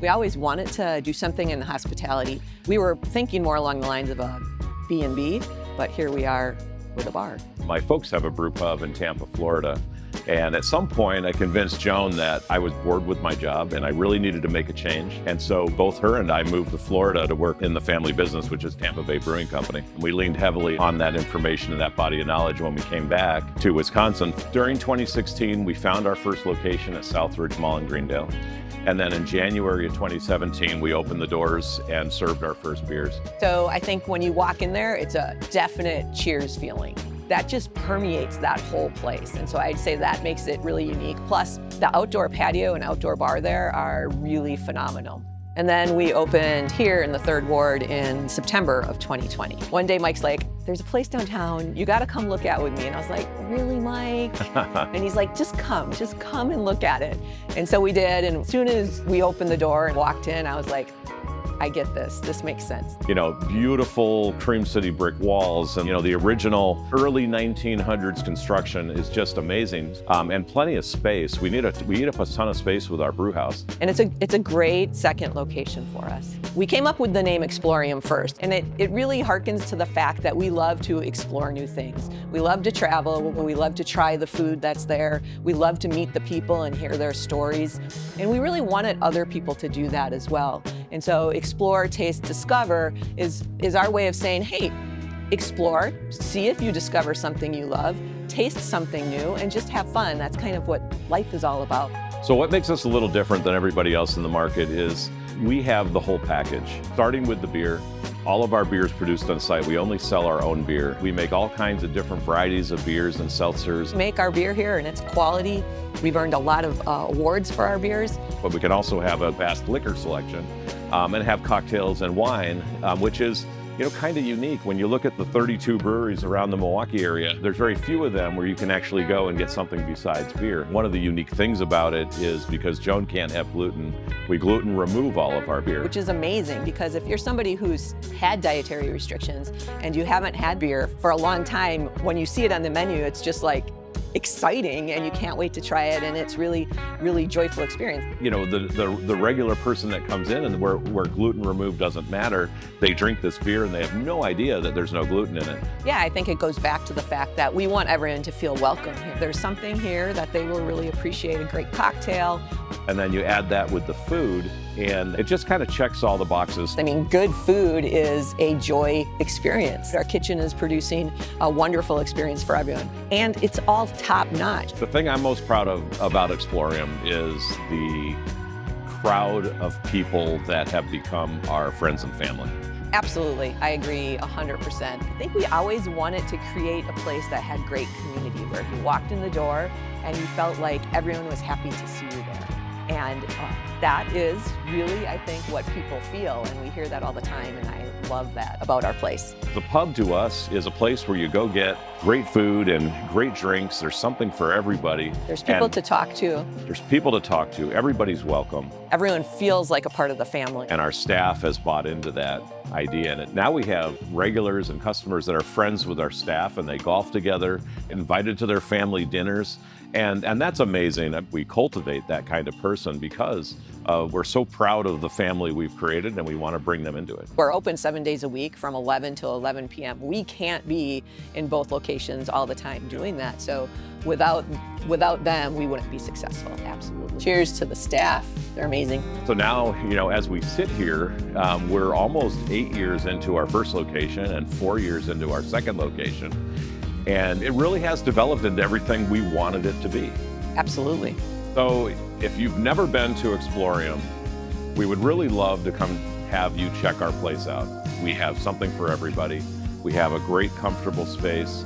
We always wanted to do something in the hospitality. We were thinking more along the lines of a B&B, but here we are with a bar. My folks have a brew pub in Tampa, Florida. And at some point, I convinced Joan that I was bored with my job and I really needed to make a change. And so both her and I moved to Florida to work in the family business, which is Tampa Bay Brewing Company. And we leaned heavily on that information and that body of knowledge when we came back to Wisconsin. During 2016, we found our first location at Southridge Mall in Greendale. And then in January of 2017, we opened the doors and served our first beers. So I think when you walk in there, it's a definite cheers feeling. That just permeates that whole place. And so I'd say that makes it really unique. Plus, the outdoor patio and outdoor bar there are really phenomenal. And then we opened here in the 3rd Ward in September of 2020. One day Mike's like, there's a place downtown you gotta come look at with me. And I was like, really, Mike? And he's like, just come and look at it. And so we did, and as soon as we opened the door and walked in, I was like, I get this makes sense. You know, beautiful Cream City brick walls, and you know, the original early 1900s construction is just amazing, and plenty of space. We eat up a ton of space with our brew house. And it's a great second location for us. We came up with the name Explorium first, and it really harkens to the fact that we love to explore new things. We love to travel, we love to try the food that's there, we love to meet the people and hear their stories, and we really wanted other people to do that as well. And so Explore, Taste, Discover is our way of saying, hey, explore, see if you discover something you love, taste something new, and just have fun. That's kind of what life is all about. So what makes us a little different than everybody else in the market is we have the whole package, starting with the beer. All of our beers produced on site. We only sell our own beer. We make all kinds of different varieties of beers and seltzers. We make our beer here and it's quality. We've earned a lot of awards for our beers. But we can also have a vast liquor selection and have cocktails and wine, which is, you know, kind of unique. When you look at the 32 breweries around the Milwaukee area, there's very few of them where you can actually go and get something besides beer. One of the unique things about it is because Joan can't have gluten, we gluten remove all of our beer. Which is amazing, because if you're somebody who's had dietary restrictions and you haven't had beer for a long time, when you see it on the menu, it's just like exciting and you can't wait to try it, and it's really joyful experience. You know, the regular person that comes in and where gluten remove doesn't matter, they drink this beer and they have no idea that there's no gluten in it. Yeah, I think it goes back to the fact that we want everyone to feel welcome here. There's something here that they will really appreciate, a great cocktail. And then you add that with the food and it just kind of checks all the boxes. I mean, good food is a joy experience. Our kitchen is producing a wonderful experience for everyone, and it's all top notch. The thing I'm most proud of about Explorium is the crowd of people that have become our friends and family. Absolutely, I agree 100%. I think we always wanted to create a place that had great community, where you walked in the door and you felt like everyone was happy to see you there. And that is really, I think, what people feel, and we hear that all the time, and I love that about our place. The pub to us is a place where you go get great food and great drinks. There's something for everybody. There's people to talk to. There's people to talk to. Everybody's welcome. Everyone feels like a part of the family. And our staff has bought into that idea. And now we have regulars and customers that are friends with our staff, and they golf together, invited to their family dinners. And that's amazing. We cultivate that kind of person because we're so proud of the family we've created, and we want to bring them into it. We're open 7 days a week from 11 till 11 p.m. We can't be in both locations all the time doing that. So without them, we wouldn't be successful. Absolutely. Cheers to the staff. They're amazing. So now, you know, as we sit here, we're almost 8 years into our first location and 4 years into our second location. And it really has developed into everything we wanted it to be. Absolutely. So if you've never been to Explorium, we would really love to come have you check our place out. We have something for everybody. We have a great, comfortable space.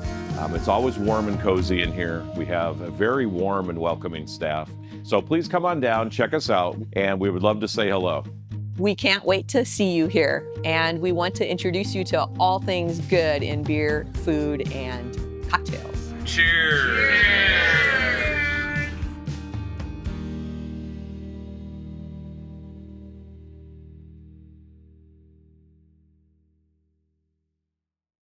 It's always warm and cozy in here. We have a very warm and welcoming staff. So please come on down, check us out, and we would love to say hello. We can't wait to see you here, and we want to introduce you to all things good in beer, food, and cocktails. Cheers!